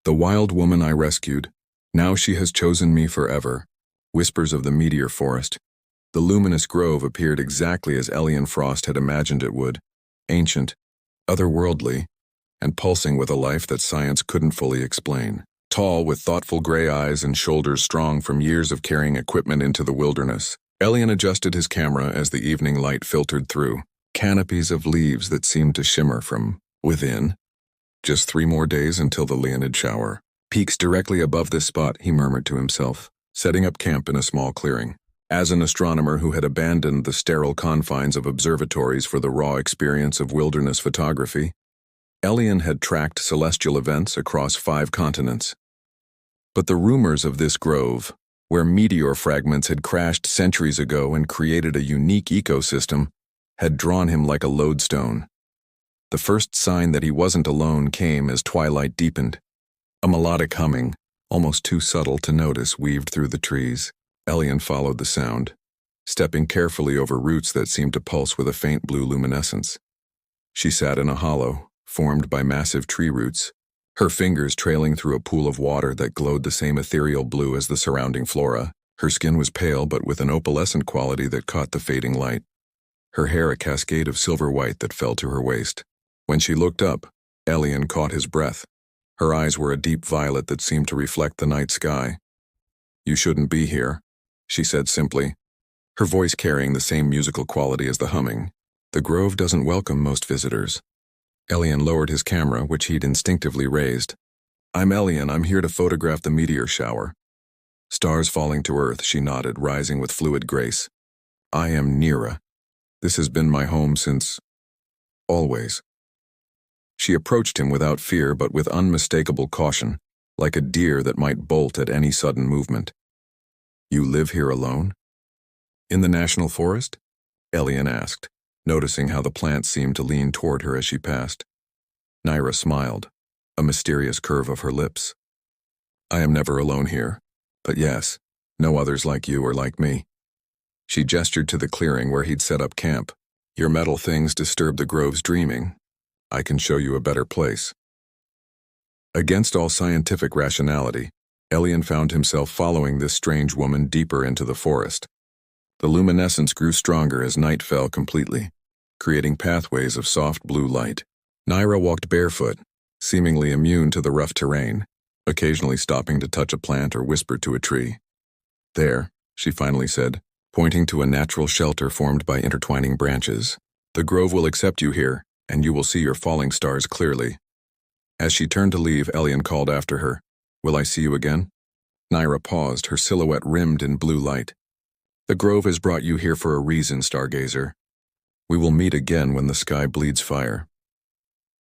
The wild woman I rescued. Now she has chosen me forever. Whispers of the meteor forest. The luminous grove appeared exactly as Elian Frost had imagined it would. Ancient, otherworldly, and pulsing with a life that science couldn't fully explain. Tall, with thoughtful gray eyes and shoulders strong from years of carrying equipment into the wilderness, Elian adjusted his camera as the evening light filtered through. Canopies of leaves that seemed to shimmer from within. Just 3 more days until the Leonid shower. Peaks directly above this spot, he murmured to himself, setting up camp in a small clearing. As an astronomer who had abandoned the sterile confines of observatories for the raw experience of wilderness photography, Elian had tracked celestial events across 5 continents. But the rumors of this grove, where meteor fragments had crashed centuries ago and created a unique ecosystem, had drawn him like a lodestone. The first sign that he wasn't alone came as twilight deepened. A melodic humming, almost too subtle to notice, weaved through the trees. Elian followed the sound, stepping carefully over roots that seemed to pulse with a faint blue luminescence. She sat in a hollow, formed by massive tree roots, her fingers trailing through a pool of water that glowed the same ethereal blue as the surrounding flora. Her skin was pale but with an opalescent quality that caught the fading light. Her hair a cascade of silver white that fell to her waist. When she looked up, Elian caught his breath. Her eyes were a deep violet that seemed to reflect the night sky. "You shouldn't be here," she said simply, her voice carrying the same musical quality as the humming. "The grove doesn't welcome most visitors." Elian lowered his camera, which he'd instinctively raised. "I'm Elian. I'm here to photograph the meteor shower." Stars falling to earth, she nodded, rising with fluid grace. "I am Nira. This has been my home since... always." She approached him without fear but with unmistakable caution, like a deer that might bolt at any sudden movement. "You live here alone?" "In the national forest?" Elian asked, noticing how the plants seemed to lean toward her as she passed. Nira smiled, a mysterious curve of her lips. "I am never alone here, but yes, no others like you or like me." She gestured to the clearing where he'd set up camp. "Your metal things disturb the grove's dreaming. I can show you a better place." Against all scientific rationality, Elian found himself following this strange woman deeper into the forest. The luminescence grew stronger as night fell completely, creating pathways of soft blue light. Nira walked barefoot, seemingly immune to the rough terrain, occasionally stopping to touch a plant or whisper to a tree. "There," she finally said, pointing to a natural shelter formed by intertwining branches. "The grove will accept you here, and you will see your falling stars clearly." As she turned to leave, Elian called after her, "Will I see you again?" Nira paused, her silhouette rimmed in blue light. "The grove has brought you here for a reason, stargazer. We will meet again when the sky bleeds fire."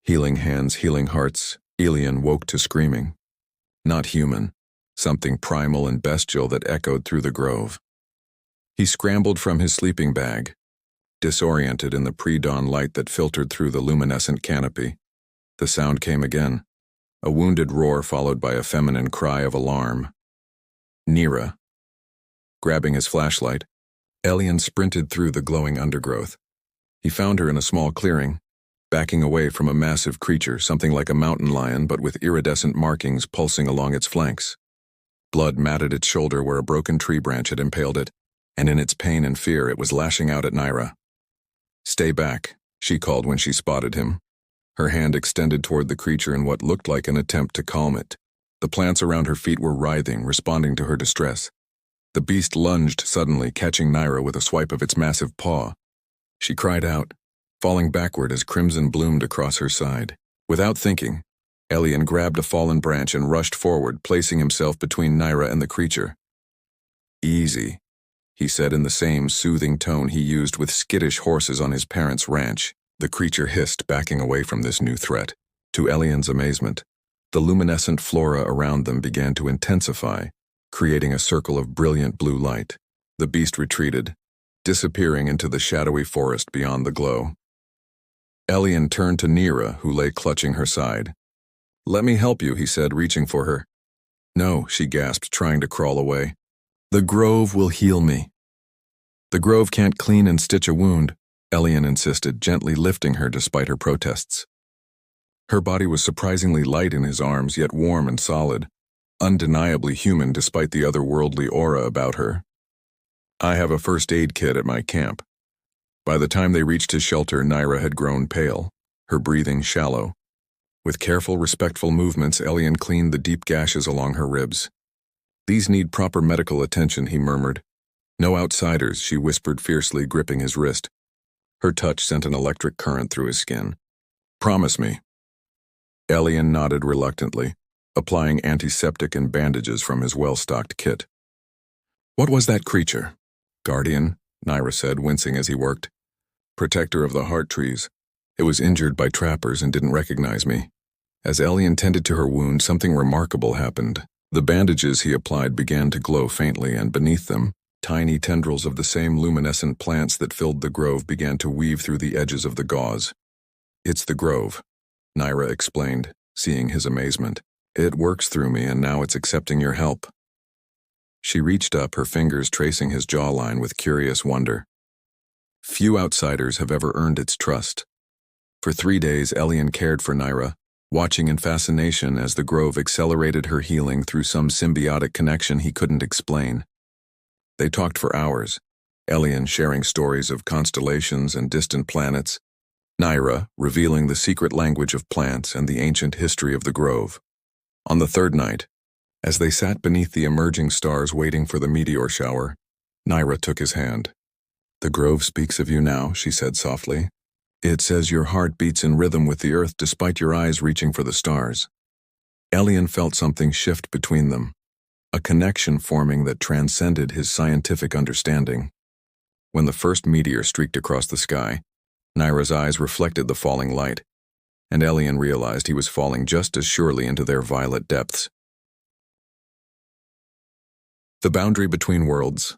Healing hands, healing hearts, Elian woke to screaming. Not human, something primal and bestial that echoed through the grove. He scrambled from his sleeping bag, disoriented in the pre-dawn light that filtered through the luminescent canopy. The sound came again, a wounded roar followed by a feminine cry of alarm. "Nira." Grabbing his flashlight, Elian sprinted through the glowing undergrowth. He found her in a small clearing, backing away from a massive creature, something like a mountain lion but with iridescent markings pulsing along its flanks. Blood matted its shoulder where a broken tree branch had impaled it, and in its pain and fear it was lashing out at Nira. "Stay back," she called when she spotted him, her hand extended toward the creature in what looked like an attempt to calm it. The plants around her feet were writhing, responding to her distress. The beast lunged suddenly, catching Nira with a swipe of its massive paw. She cried out, falling backward as crimson bloomed across her side. Without thinking, Elian grabbed a fallen branch and rushed forward, placing himself between Nira and the creature. "Easy," he said in the same soothing tone he used with skittish horses on his parents' ranch. The creature hissed, backing away from this new threat. To Elian's amazement, the luminescent flora around them began to intensify, creating a circle of brilliant blue light. The beast retreated, disappearing into the shadowy forest beyond the glow. Elian turned to Nira, who lay clutching her side. "Let me help you," he said, reaching for her. "No," she gasped, trying to crawl away. "The grove will heal me." "The grove can't clean and stitch a wound," Elian insisted, gently lifting her despite her protests. Her body was surprisingly light in his arms, yet warm and solid, undeniably human despite the otherworldly aura about her. "I have a first aid kit at my camp." By the time they reached his shelter, Naira had grown pale, her breathing shallow. With careful, respectful movements, Elian cleaned the deep gashes along her ribs. "These need proper medical attention," he murmured. "No outsiders," she whispered fiercely, gripping his wrist. Her touch sent an electric current through his skin. "Promise me." Elian nodded reluctantly, applying antiseptic and bandages from his well-stocked kit. "What was that creature?" "Guardian," Naira said, wincing as he worked. "Protector of the heart trees. It was injured by trappers and didn't recognize me." As Elian tended to her wound, something remarkable happened. The bandages he applied began to glow faintly, and beneath them, tiny tendrils of the same luminescent plants that filled the grove began to weave through the edges of the gauze. "It's the grove," Naira explained, seeing his amazement. "It works through me, and now it's accepting your help." She reached up, her fingers tracing his jawline with curious wonder. Few outsiders have ever earned its trust. For 3 days, Elian cared for Naira, watching in fascination as the grove accelerated her healing through some symbiotic connection he couldn't explain. They talked for hours, Elian sharing stories of constellations and distant planets, Naira revealing the secret language of plants and the ancient history of the grove. On the third night, as they sat beneath the emerging stars waiting for the meteor shower, Naira took his hand. "The grove speaks of you now," she said softly. "It says your heart beats in rhythm with the earth despite your eyes reaching for the stars." Elian felt something shift between them, a connection forming that transcended his scientific understanding. When the first meteor streaked across the sky, Naira's eyes reflected the falling light, and Elian realized he was falling just as surely into their violet depths. The boundary between worlds.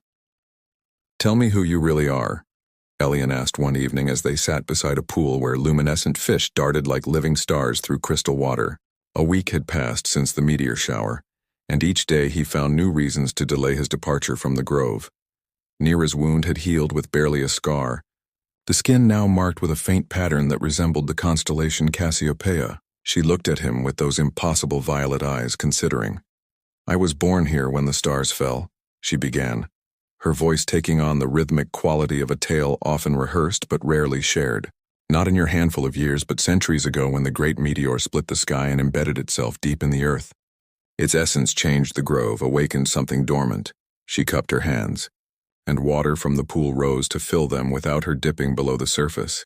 "Tell me who you really are," Elian asked one evening as they sat beside a pool where luminescent fish darted like living stars through crystal water. A week had passed since the meteor shower, and each day he found new reasons to delay his departure from the grove. Neera's wound had healed with barely a scar, the skin now marked with a faint pattern that resembled the constellation Cassiopeia. She looked at him with those impossible violet eyes, considering. "I was born here when the stars fell," she began, her voice taking on the rhythmic quality of a tale often rehearsed but rarely shared. "Not in your handful of years, but centuries ago when the great meteor split the sky and embedded itself deep in the earth. Its essence changed the grove, awakened something dormant." She cupped her hands, and water from the pool rose to fill them without her dipping below the surface,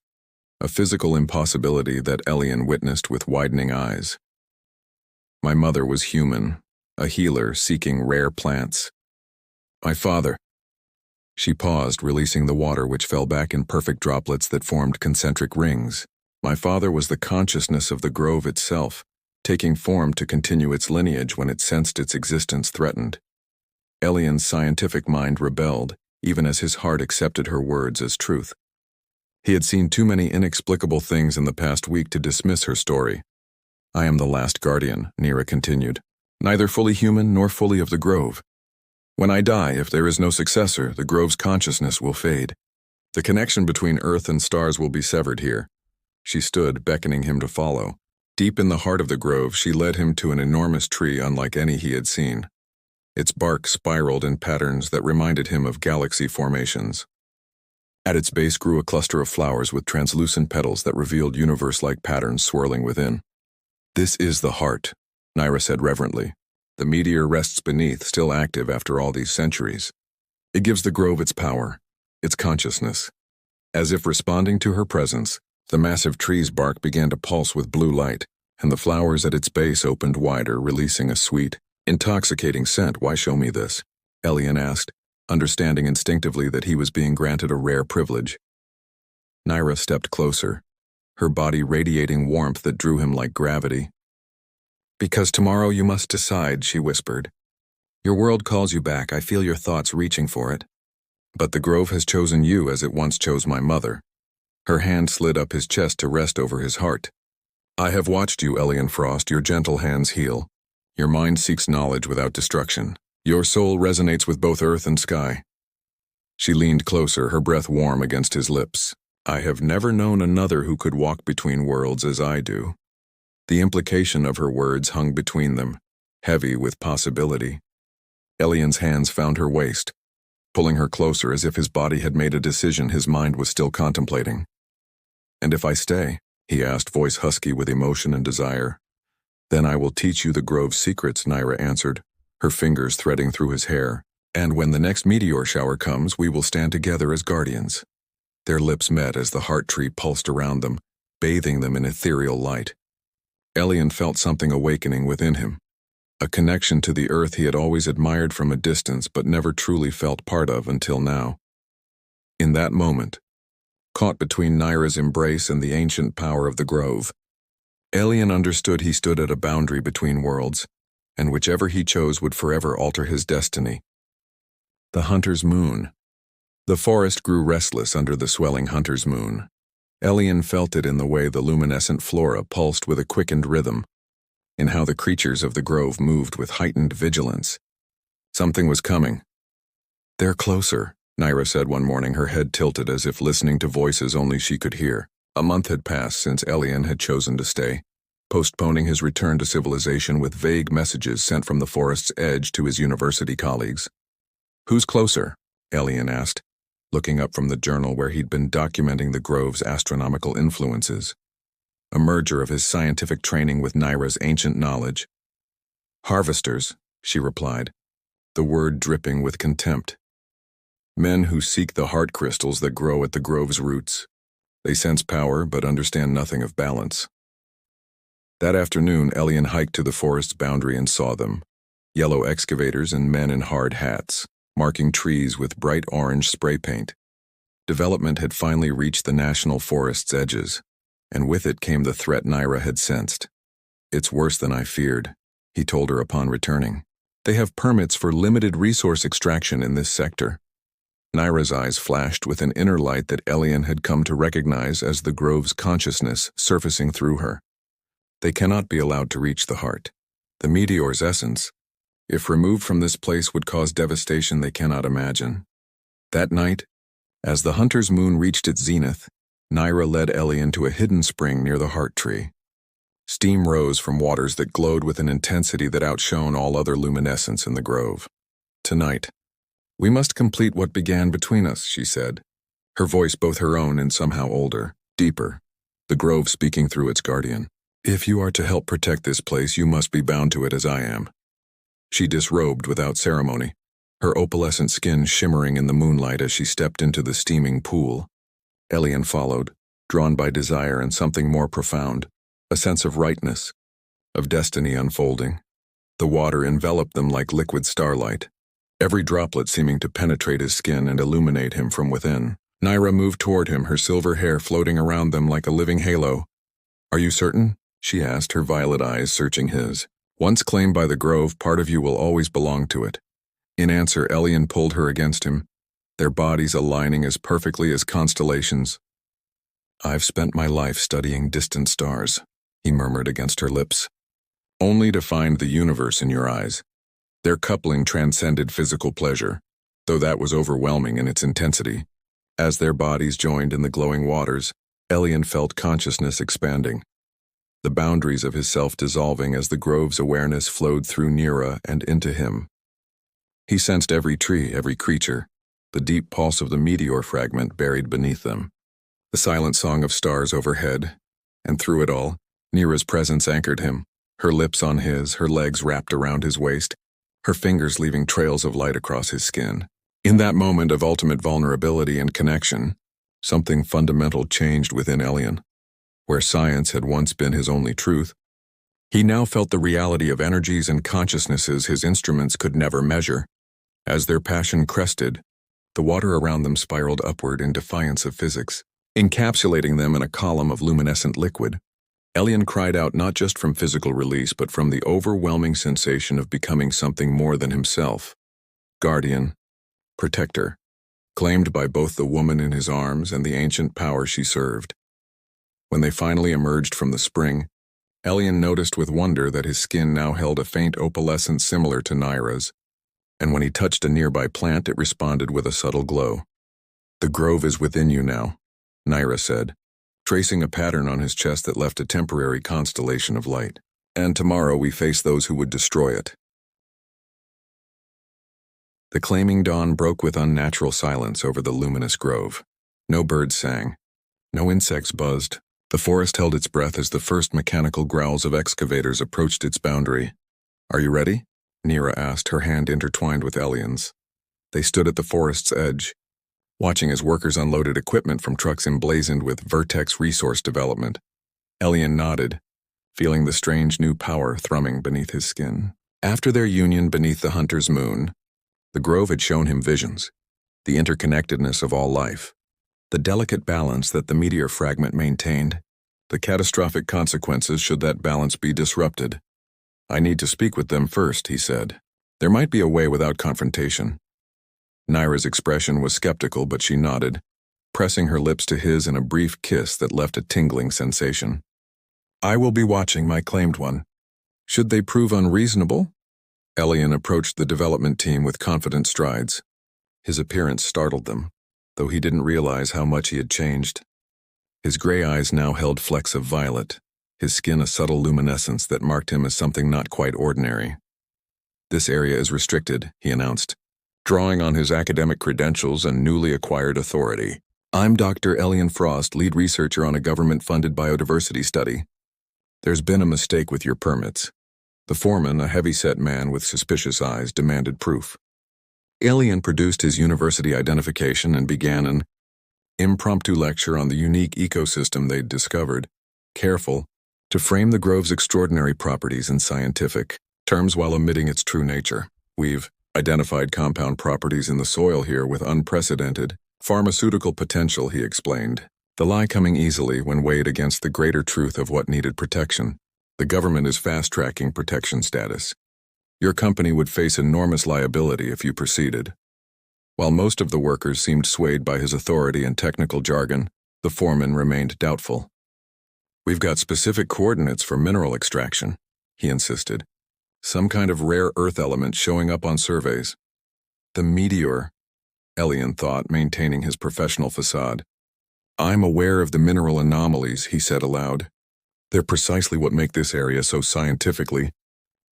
a physical impossibility that Elian witnessed with widening eyes. "My mother was human, a healer seeking rare plants. My father—" She paused, releasing the water which fell back in perfect droplets that formed concentric rings. "My father was the consciousness of the grove itself, taking form to continue its lineage when it sensed its existence threatened." Elian's scientific mind rebelled, even as his heart accepted her words as truth. He had seen too many inexplicable things in the past week to dismiss her story. "I am the last guardian," Neera continued, "neither fully human nor fully of the grove. When I die, if there is no successor, the grove's consciousness will fade. The connection between earth and stars will be severed here." She stood, beckoning him to follow. Deep in the heart of the grove, she led him to an enormous tree unlike any he had seen. Its bark spiraled in patterns that reminded him of galaxy formations. At its base grew a cluster of flowers with translucent petals that revealed universe-like patterns swirling within. "This is the heart," Naira said reverently. "The meteor rests beneath, still active after all these centuries. It gives the grove its power, its consciousness." As if responding to her presence, the massive tree's bark began to pulse with blue light, and the flowers at its base opened wider, releasing a sweet, intoxicating scent. "Why show me this?" Elian asked, understanding instinctively that he was being granted a rare privilege. Naira stepped closer, her body radiating warmth that drew him like gravity. "Because tomorrow you must decide," she whispered. "Your world calls you back. I feel your thoughts reaching for it. But the grove has chosen you as it once chose my mother." Her hand slid up his chest to rest over his heart. "I have watched you, Elian Frost, your gentle hands heal. Your mind seeks knowledge without destruction. Your soul resonates with both earth and sky." She leaned closer, her breath warm against his lips. "I have never known another who could walk between worlds as I do." The implication of her words hung between them, heavy with possibility. Elian's hands found her waist, pulling her closer as if his body had made a decision his mind was still contemplating. "And if I stay?" he asked, voice husky with emotion and desire. "Then I will teach you the Grove's secrets," Naira answered, her fingers threading through his hair. "And when the next meteor shower comes, we will stand together as guardians." Their lips met as the heart tree pulsed around them, bathing them in ethereal light. Elian felt something awakening within him, a connection to the earth he had always admired from a distance but never truly felt part of until now. In that moment, caught between Naira's embrace and the ancient power of the Grove, Elian understood he stood at a boundary between worlds, and whichever he chose would forever alter his destiny. The hunter's moon. The forest grew restless under the swelling hunter's moon. Elian felt it in the way the luminescent flora pulsed with a quickened rhythm, in how the creatures of the grove moved with heightened vigilance. Something was coming. "They're closer," Naira said one morning, her head tilted as if listening to voices only she could hear. A month had passed since Elian had chosen to stay, postponing his return to civilization with vague messages sent from the forest's edge to his university colleagues. "Who's closer?" Elian asked, looking up from the journal where he'd been documenting the Grove's astronomical influences, a merger of his scientific training with Naira's ancient knowledge. "Harvesters," she replied, the word dripping with contempt. "Men who seek the heart crystals that grow at the Grove's roots. They sense power but understand nothing of balance." That afternoon, Elian hiked to the forest's boundary and saw them, yellow excavators and men in hard hats, marking trees with bright orange spray paint. Development had finally reached the national forest's edges, and with it came the threat Naira had sensed. "It's worse than I feared," he told her upon returning. "They have permits for limited resource extraction in this sector." Naira's eyes flashed with an inner light that Elian had come to recognize as the Grove's consciousness surfacing through her. They cannot be allowed to reach the heart. The meteor's essence, if removed from this place, would cause devastation they cannot imagine. That night, as the hunter's moon reached its zenith, Naira led Elian to a hidden spring near the heart tree. Steam rose from waters that glowed with an intensity that outshone all other luminescence in the grove. "Tonight, we must complete what began between us," she said, her voice both her own and somehow older, deeper, the grove speaking through its guardian. "If you are to help protect this place, you must be bound to it as I am." She disrobed without ceremony, her opalescent skin shimmering in the moonlight as she stepped into the steaming pool. Elian followed, drawn by desire and something more profound, a sense of rightness, of destiny unfolding. The water enveloped them like liquid starlight, every droplet seeming to penetrate his skin and illuminate him from within. Naira moved toward him, her silver hair floating around them like a living halo. "Are you certain?" she asked, her violet eyes searching his. "Once claimed by the grove, part of you will always belong to it." In answer, Elian pulled her against him, their bodies aligning as perfectly as constellations. "I've spent my life studying distant stars," he murmured against her lips, "only to find the universe in your eyes." Their coupling transcended physical pleasure, though that was overwhelming in its intensity. As their bodies joined in the glowing waters, Elian felt consciousness expanding, the boundaries of his self dissolving as the grove's awareness flowed through Naira and into him. He sensed every tree, every creature, the deep pulse of the meteor fragment buried beneath them, the silent song of stars overhead, and through it all, Naira's presence anchored him, her lips on his, her legs wrapped around his waist, her fingers leaving trails of light across his skin. In that moment of ultimate vulnerability and connection, something fundamental changed within Elian. Where science had once been his only truth, he now felt the reality of energies and consciousnesses his instruments could never measure. As their passion crested, the water around them spiraled upward in defiance of physics, encapsulating them in a column of luminescent liquid. Elian cried out not just from physical release but from the overwhelming sensation of becoming something more than himself. Guardian, protector, claimed by both the woman in his arms and the ancient power she served. When they finally emerged from the spring, Elian noticed with wonder that his skin now held a faint opalescence similar to Naira's, and when he touched a nearby plant it responded with a subtle glow. "The grove is within you now," Naira said, tracing a pattern on his chest that left a temporary constellation of light. And tomorrow we face those who would destroy it. The claiming dawn broke with unnatural silence over the luminous grove. No birds sang. No insects buzzed. The forest held its breath as the first mechanical growls of excavators approached its boundary. "Are you ready?" Nira asked, her hand intertwined with Elian's. They stood at the forest's edge, watching as workers unloaded equipment from trucks emblazoned with Vertex Resource Development. Elian nodded, feeling the strange new power thrumming beneath his skin. After their union beneath the hunter's moon, the grove had shown him visions, the interconnectedness of all life, the delicate balance that the meteor fragment maintained, the catastrophic consequences should that balance be disrupted. "I need to speak with them first," he said. "There might be a way without confrontation." Naira's expression was skeptical, but she nodded, pressing her lips to his in a brief kiss that left a tingling sensation. "I will be watching my claimed one. Should they prove unreasonable?" Elian approached the development team with confident strides. His appearance startled them, though he didn't realize how much he had changed. His gray eyes now held flecks of violet, his skin a subtle luminescence that marked him as something not quite ordinary. "This area is restricted," he announced, drawing on his academic credentials and newly acquired authority. "I'm Dr. Elian Frost, lead researcher on a government-funded biodiversity study. There's been a mistake with your permits." The foreman, a heavy-set man with suspicious eyes, demanded proof. Elian produced his university identification and began an impromptu lecture on the unique ecosystem they'd discovered, careful to frame the grove's extraordinary properties in scientific terms while omitting its true nature. "We've identified compound properties in the soil here with unprecedented pharmaceutical potential," he explained, the lie coming easily when weighed against the greater truth of what needed protection. "The government is fast-tracking protection status. Your company would face enormous liability if you proceeded." While most of the workers seemed swayed by his authority and technical jargon, the foreman remained doubtful. "We've got specific coordinates for mineral extraction," he insisted. "Some kind of rare earth element showing up on surveys." "The meteor," Elian thought, maintaining his professional facade. "I'm aware of the mineral anomalies," he said aloud. "They're precisely what make this area so scientifically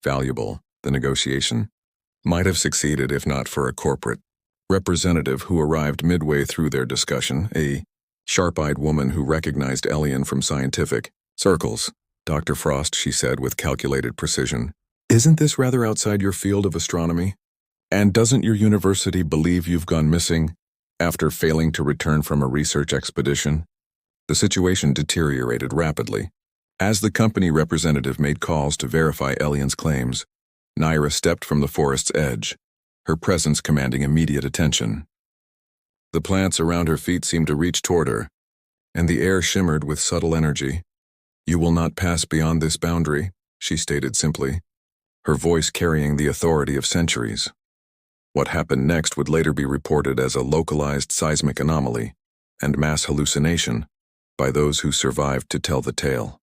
valuable." The negotiation might have succeeded if not for a corporate representative who arrived midway through their discussion, a sharp-eyed woman who recognized Elian from scientific circles. "Dr. Frost," she said with calculated precision, "isn't this rather outside your field of astronomy? And doesn't your university believe you've gone missing after failing to return from a research expedition?" The situation deteriorated rapidly. As the company representative made calls to verify Elian's claims, Naira stepped from the forest's edge, her presence commanding immediate attention. The plants around her feet seemed to reach toward her, and the air shimmered with subtle energy. "You will not pass beyond this boundary," she stated simply, her voice carrying the authority of centuries. What happened next would later be reported as a localized seismic anomaly and mass hallucination by those who survived to tell the tale.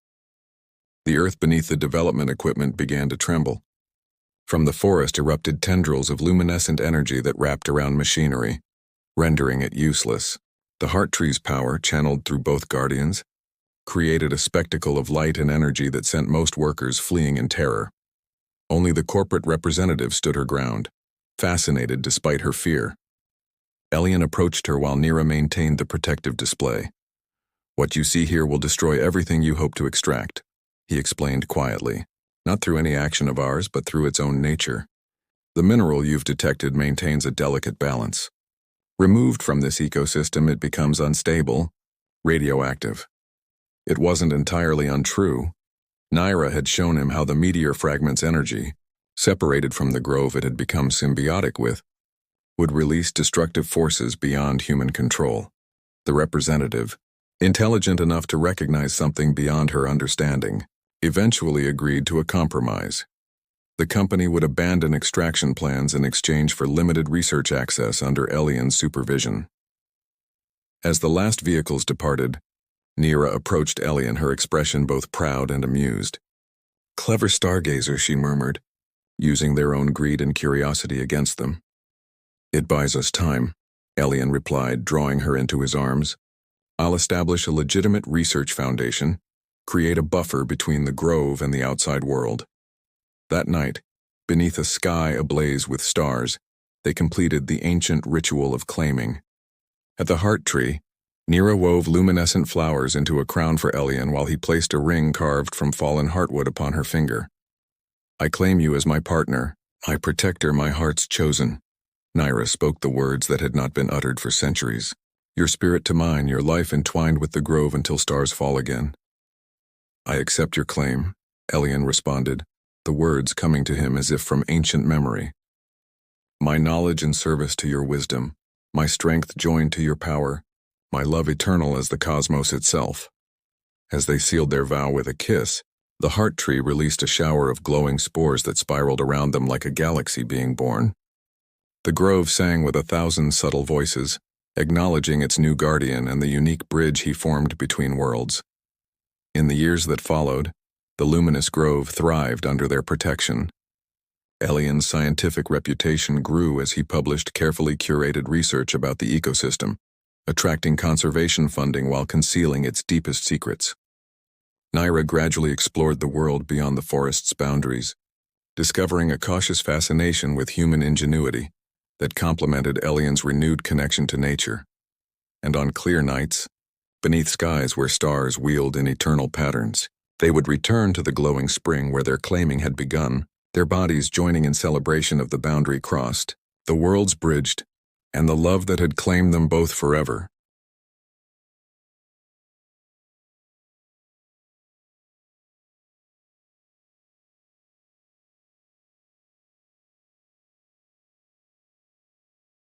The earth beneath the development equipment began to tremble. From the forest erupted tendrils of luminescent energy that wrapped around machinery, rendering it useless. The heart tree's power, channeled through both guardians, created a spectacle of light and energy that sent most workers fleeing in terror. Only the corporate representative stood her ground, fascinated despite her fear. Elian approached her while Nira maintained the protective display. "What you see here will destroy everything you hope to extract," he explained quietly, "not through any action of ours, but through its own nature. The mineral you've detected maintains a delicate balance. Removed from this ecosystem, it becomes unstable, radioactive." It wasn't entirely untrue. Naira had shown him how the meteor fragment's energy, separated from the grove it had become symbiotic with, would release destructive forces beyond human control. The representative, intelligent enough to recognize something beyond her understanding, eventually agreed to a compromise. The company would abandon extraction plans in exchange for limited research access under Elian's supervision. As the last vehicles departed, Nira approached Elian, her expression both proud and amused. "Clever stargazer," she murmured, using their own greed and curiosity against them. "It buys us time," Elian replied, drawing her into his arms. I'll establish a legitimate research foundation, create a buffer between the grove and the outside world. That night, beneath a sky ablaze with stars, they completed the ancient ritual of claiming. At the heart tree, Nira wove luminescent flowers into a crown for Elian while he placed a ring carved from fallen heartwood upon her finger. I claim you as my partner, my protector, my heart's chosen. Nira spoke the words that had not been uttered for centuries. Your spirit to mine, your life entwined with the grove until stars fall again. I accept your claim, Elian responded, the words coming to him as if from ancient memory. My knowledge and service to your wisdom, my strength joined to your power, my love eternal as the cosmos itself. As they sealed their vow with a kiss, the heart tree released a shower of glowing spores that spiraled around them like a galaxy being born. The grove sang with 1,000 subtle voices, acknowledging its new guardian and the unique bridge he formed between worlds. In the years that followed, the luminous grove thrived under their protection. Elian's scientific reputation grew as he published carefully curated research about the ecosystem, attracting conservation funding while concealing its deepest secrets. Nira gradually explored the world beyond the forest's boundaries, discovering a cautious fascination with human ingenuity that complemented Elian's renewed connection to nature. And on clear nights, beneath skies where stars wheeled in eternal patterns, they would return to the glowing spring where their claiming had begun, their bodies joining in celebration of the boundary crossed, the worlds bridged, and the love that had claimed them both forever.